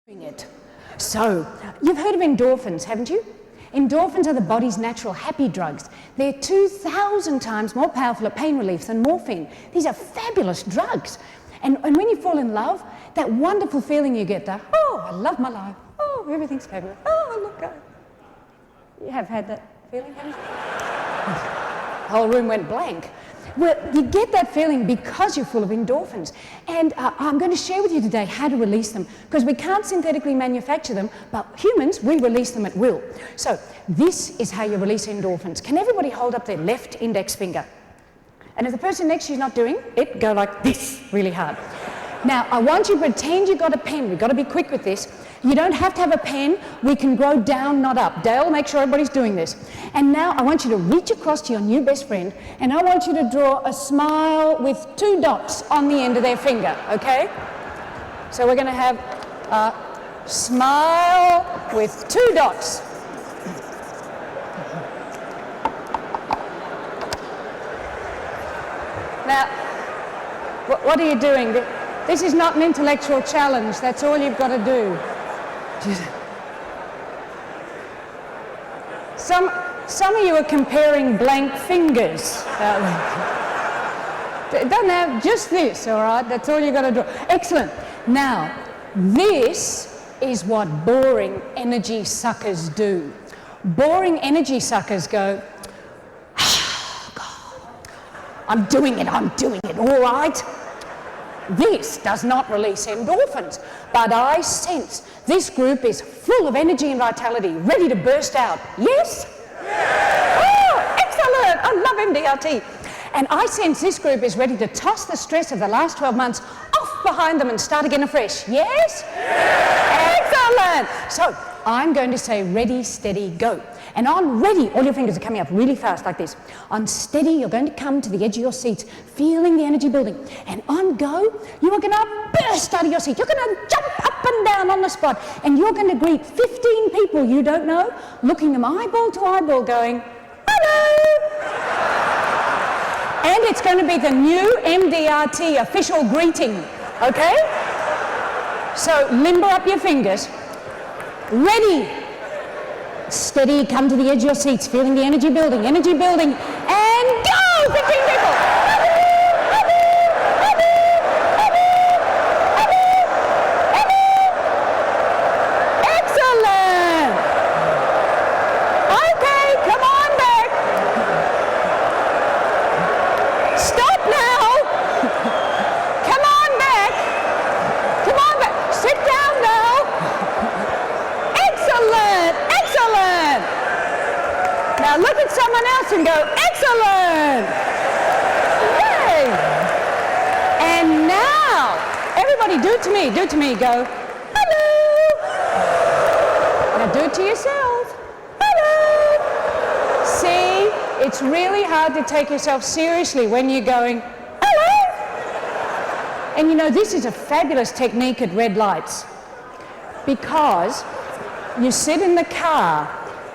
It. So, you've heard of endorphins, haven't you? Endorphins are the body's natural happy drugs. They're 2,000 times more powerful at pain relief than morphine. These are fabulous drugs. And when you fall in love, that wonderful feeling you get, oh, I love my life. Oh, everything's fabulous. Oh, look, you have had that feeling, haven't you? The whole room went blank. Well, you get that feeling because you're full of endorphins. And I'm going to share with you today how to release them, because we can't synthetically manufacture them, but humans, we release them at will. So this is how you release endorphins. Can everybody hold up their left index finger? And if the person next to you is not doing it, go like this really hard. Now, I want you to pretend you've got a pen. We've got to be quick with this. You don't have to have a pen. We can grow down, not up. Dale, make sure everybody's doing this. And now I want you to reach across to your new best friend, and I want you to draw a smile with 2 dots on the end of their finger, okay? So we're going to have a smile with 2 dots. Now, what are you doing? This is not an intellectual challenge. That's all you've got to do. Some of you are comparing blank fingers. It doesn't have just this, all right? That's all you've got to do. Excellent. Now, this is what boring energy suckers do. Boring energy suckers go, oh, God, I'm doing it, all right? This does not release endorphins, but I sense this group is full of energy and vitality, ready to burst out. Yes? Yeah. Oh, excellent! I love MDRT. And I sense this group is ready to toss the stress of the last 12 months off behind them and start again afresh. Yes? Yeah. Excellent! So, I'm going to say ready, steady, go. And on ready, all your fingers are coming up really fast like this. On steady, you're going to come to the edge of your seats, feeling the energy building. And on go, you are going to burst out of your seat. You're going to jump up and down on the spot. And you're going to greet 15 people you don't know, looking them eyeball to eyeball going, hello! And it's going to be the new MDRT official greeting, okay? So limber up your fingers. Ready, steady, come to the edge of your seats, feeling the energy building, and go! 15 people! Excellent! Okay, come on back. Stop now. Come on back. Come on back. Sit down now. Excellent! Excellent! Now look at someone else and go, excellent! Yay! And now, everybody do it to me, go, hello! Now do it to yourself, hello! See, it's really hard to take yourself seriously when you're going, hello! And you know, this is a fabulous technique at red lights, because you sit in the car,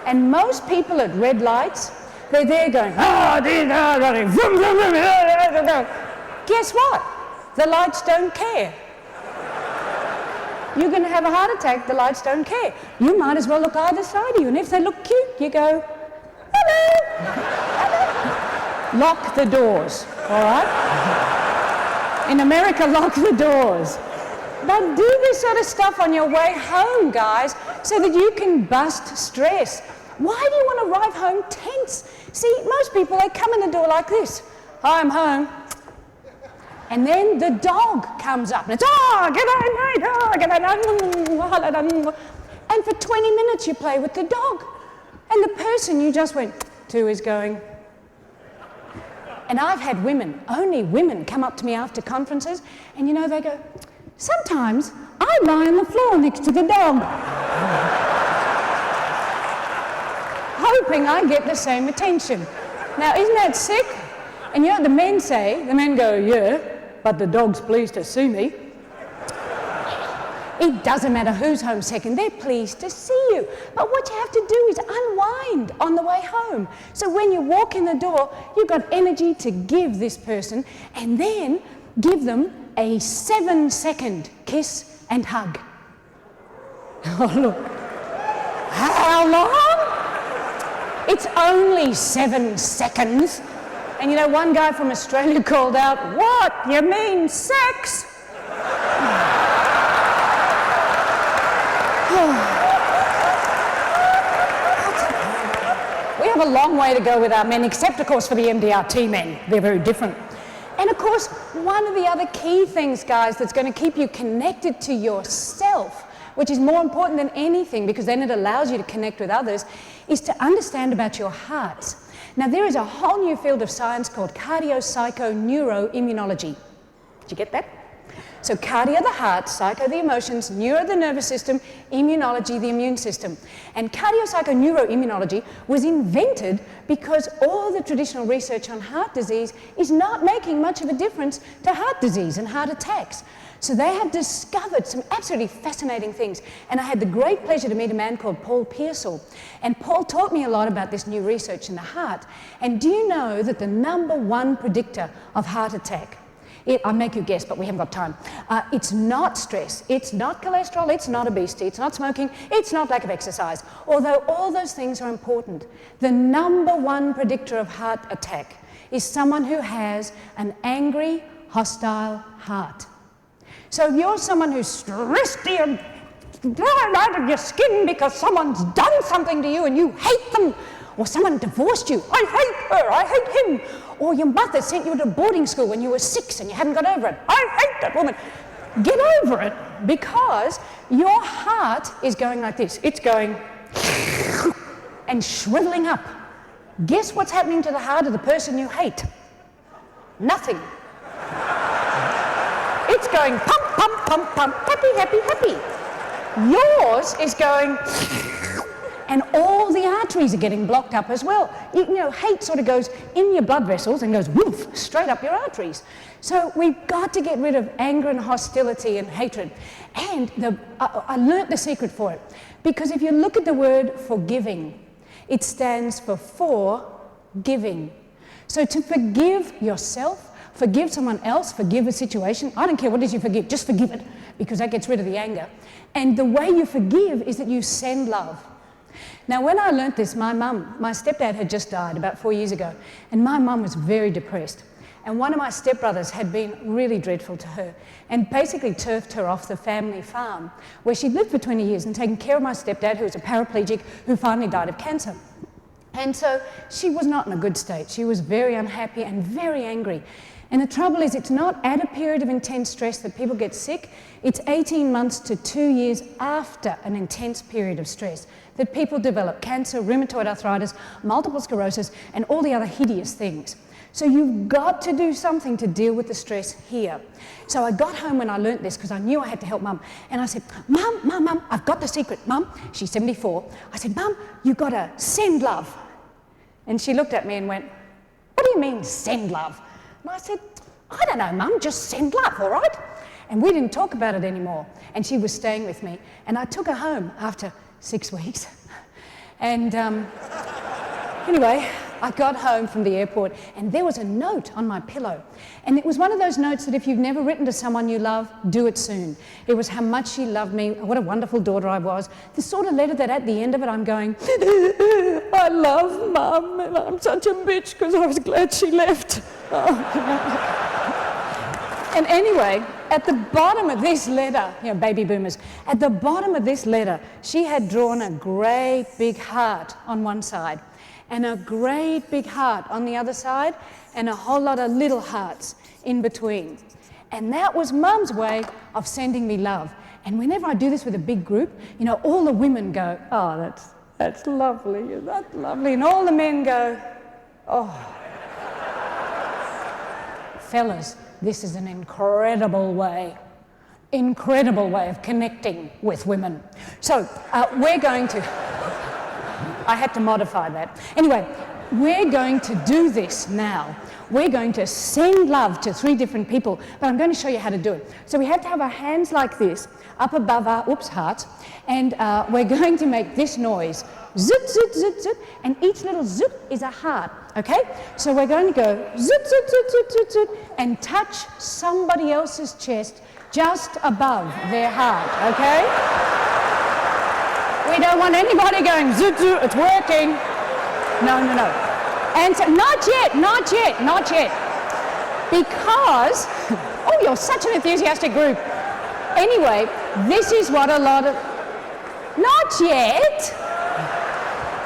and most people at red lights, they're there going, guess what? The lights don't care. You're going to have a heart attack, the lights don't care. You might as well look either side of you, and if they look cute, you go, hello, hello. Lock the doors, all right? In America, lock the doors. But do this sort of stuff on your way home, guys, so that you can bust stress. Why do you want to arrive home tense? See, most people, they come in the door like this. Hi, I'm home. And then the dog comes up and it's, and for 20 minutes you play with the dog. And the person you just went to is going. And I've had women, only women, come up to me after conferences, and you know, they go, sometimes I lie on the floor next to the dog, hoping I get the same attention. Now, isn't that sick? And you know what the men say? The men go, yeah, but the dog's pleased to see me. It doesn't matter who's home second, they're pleased to see you. But what you have to do is unwind on the way home. So when you walk in the door, you've got energy to give this person, and then give them a 7-second kiss and hug. Oh, look. How long? It's only 7 seconds. And you know, one guy from Australia called out, "What? You mean sex?" We have a long way to go with our men, except, of course, for the MDRT men. They're very different. And, of course, one of the other key things, guys, that's going to keep you connected to yourself, which is more important than anything because then it allows you to connect with others, is to understand about your heart. Now, there is a whole new field of science called cardio-psycho-neuroimmunology. Did you get that? So cardio, the heart, psycho, the emotions, neuro, the nervous system, immunology, the immune system. And cardio-psycho-neuroimmunology was invented because all the traditional research on heart disease is not making much of a difference to heart disease and heart attacks. So they have discovered some absolutely fascinating things. And I had the great pleasure to meet a man called Paul Pearsall. And Paul taught me a lot about this new research in the heart. And do you know that the #1 predictor of heart attack, I'll make you guess, but we haven't got time. It's not stress, it's not cholesterol, it's not obesity, it's not smoking, it's not lack of exercise. Although all those things are important, the #1 predictor of heart attack is someone who has an angry, hostile heart. So if you're someone who's stressed to your blood out of your skin because someone's done something to you and you hate them, or someone divorced you, I hate her, I hate him, or your mother sent you to boarding school when you were 6 and you hadn't got over it, I hate that woman. Get over it, because your heart is going like this. It's going and shriveling up. Guess what's happening to the heart of the person you hate? Nothing. It's going pump, pump, pump, pump, happy, happy, happy. Yours is going, and all the arteries are getting blocked up as well. You know, hate sort of goes in your blood vessels and goes woof, straight up your arteries. So we've got to get rid of anger and hostility and hatred. And I learnt the secret for it. Because if you look at the word forgiving, it stands for forgiving. So to forgive yourself, forgive someone else, forgive a situation. I don't care what it is you forgive, just forgive it, because that gets rid of the anger. And the way you forgive is that you send love. Now, when I learnt this, my stepdad had just died about 4 years ago, and my mum was very depressed. And one of my stepbrothers had been really dreadful to her and basically turfed her off the family farm, where she'd lived for 20 years and taken care of my stepdad, who was a paraplegic, who finally died of cancer. And so she was not in a good state. She was very unhappy and very angry. And the trouble is, it's not at a period of intense stress that people get sick. It's 18 months to 2 years after an intense period of stress that people develop cancer, rheumatoid arthritis, multiple sclerosis, and all the other hideous things. So you've got to do something to deal with the stress here. So I got home when I learnt this because I knew I had to help Mum. And I said, Mum, I've got the secret. Mum, she's 74. I said, Mum, you've got to send love. And she looked at me and went, what do you mean send love? And I said, I don't know, Mum, just send love, all right? And we didn't talk about it anymore. And she was staying with me. And I took her home after 6 weeks. And anyway, I got home from the airport and there was a note on my pillow. And it was one of those notes that if you've never written to someone you love, do it soon. It was how much she loved me, what a wonderful daughter I was. The sort of letter that at the end of it I'm going, I love Mum and I'm such a bitch because I was glad she left. And anyway, at the bottom of this letter, you know, baby boomers, at the bottom of this letter, she had drawn a great big heart on one side and a great big heart on the other side and a whole lot of little hearts in between. And that was Mum's way of sending me love. And whenever I do this with a big group, you know, all the women go, oh, that's lovely, that's lovely. And all the men go, oh. Fellas, this is an incredible way of connecting with women. So we're going to, I had to modify that. Anyway, we're going to do this now. We're going to send love to 3 different people, but I'm going to show you how to do it. So we have to have our hands like this, up above our, hearts, and we're going to make this noise. Zit, zit, zit, zit, and each little zit is a heart, okay? So we're going to go zit, zit, zit, zit, zit, zit, and touch somebody else's chest just above their heart, okay? We don't want anybody going, zoot, zoot, it's working. No, no, no. And so, not yet, not yet, not yet. Because, oh, you're such an enthusiastic group. Anyway, this is what a lot of, not yet.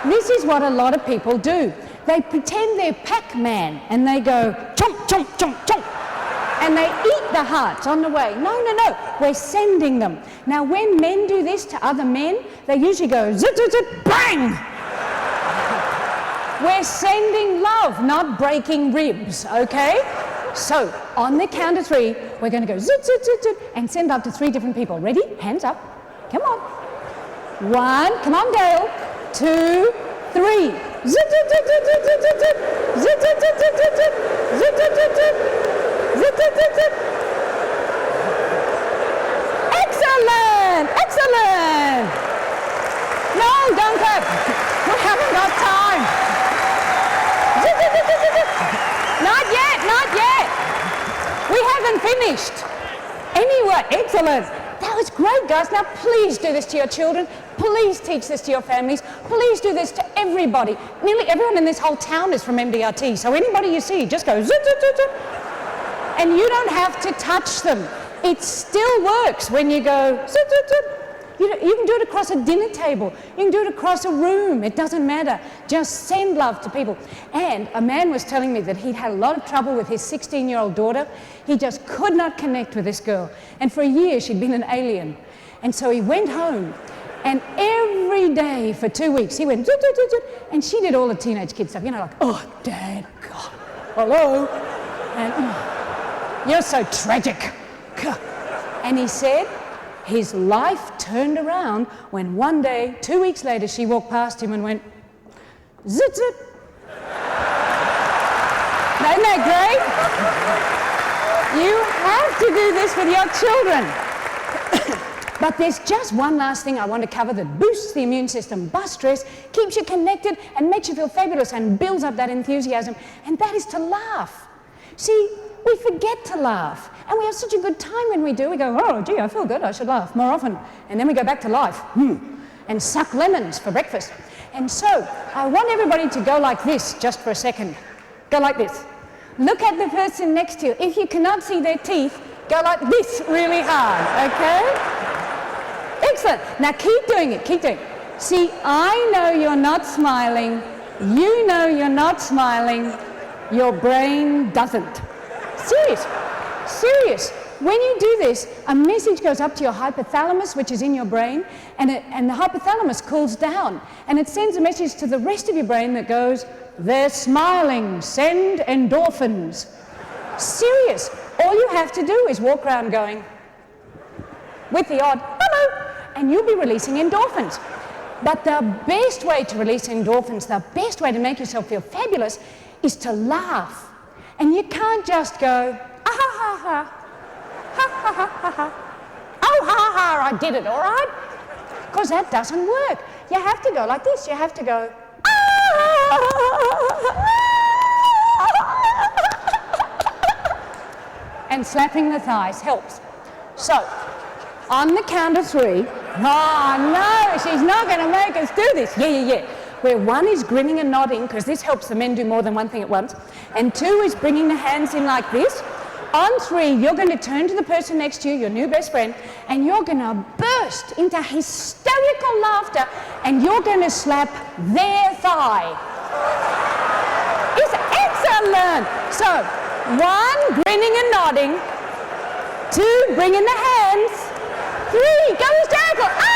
This is what a lot of people do. They pretend they're Pac-Man and they go chomp, chomp, chomp, chomp. And they eat the hearts on the way. No, no, no, we're sending them. Now, when men do this to other men, they usually go zit, zit, zit, bang. We're sending love, not breaking ribs, okay? So, on the count of 3, we're going to go zit, zit, zit, zit, and send love to 3 different people. Ready? Hands up. Come on. 1, come on, Gail. 2, 3. Zit, zit, zit, zit, zit, zit, zit, zit. Zit, zit, zit, zit, zit, zit. Zit, zit, zit, zit. Zit, zit, zit, zit. Excellent! Excellent! No, don't clap. We haven't got time. Zit, zit, zit, zit, zit. Not yet, not yet. We haven't finished. Anyway, excellent. That was great, guys. Now, please do this to your children. Please teach this to your families. Please do this to everybody. Nearly everyone in this whole town is from MDRT. So anybody you see, just go zit, zit, zit, zit. And you don't have to touch them. It still works when you go zit, zit, zit. You can do it across a dinner table. You can do it across a room. It doesn't matter. Just send love to people. And a man was telling me that he'd had a lot of trouble with his 16-year-old daughter. He just could not connect with this girl. And for a year, she'd been an alien. And so he went home. And every day for 2 weeks, he went, zit, zit, zit, zit, and she did all the teenage kid stuff. You know, like, oh, Dad, God, hello. And, oh, you're so tragic. And he said, his life turned around when one day, 2 weeks later, she walked past him and went, zit, zit. Isn't that great? You have to do this with your children. But there's just one last thing I want to cover that boosts the immune system, busts stress, keeps you connected, and makes you feel fabulous and builds up that enthusiasm, and that is to laugh. See, we forget to laugh, and we have such a good time when we do. We go, oh, gee, I feel good, I should laugh more often. And then we go back to life, and suck lemons for breakfast. And so, I want everybody to go like this just for a second. Go like this. Look at the person next to you. If you cannot see their teeth, go like this really hard, okay? Excellent. Now keep doing it, keep doing it. See, I know you're not smiling. You know you're not smiling. Your brain doesn't. Serious, serious. When you do this, a message goes up to your hypothalamus, which is in your brain, and the hypothalamus cools down, and it sends a message to the rest of your brain that goes, they're smiling, send endorphins. Serious. All you have to do is walk around going, with the odd, hello, and you'll be releasing endorphins. But the best way to release endorphins, the best way to make yourself feel fabulous is to laugh. And you can't just go, ah ha ha ha, ha ha ha ha ha, oh ha ha ha, I did it, all right? Because that doesn't work. You have to go like this. You have to go, and slapping the thighs helps. So, on the count of 3, oh no, she's not going to make us do this. Yeah. Where 1 is grinning and nodding, because this helps the men do more than one thing at once, and 2 is bringing the hands in like this. On 3, you're going to turn to the person next to you, your new best friend, and you're going to burst into hysterical laughter, and you're going to slap their thigh. It's excellent. So, 1, grinning and nodding. 2, bringing the hands. 3, go hysterical.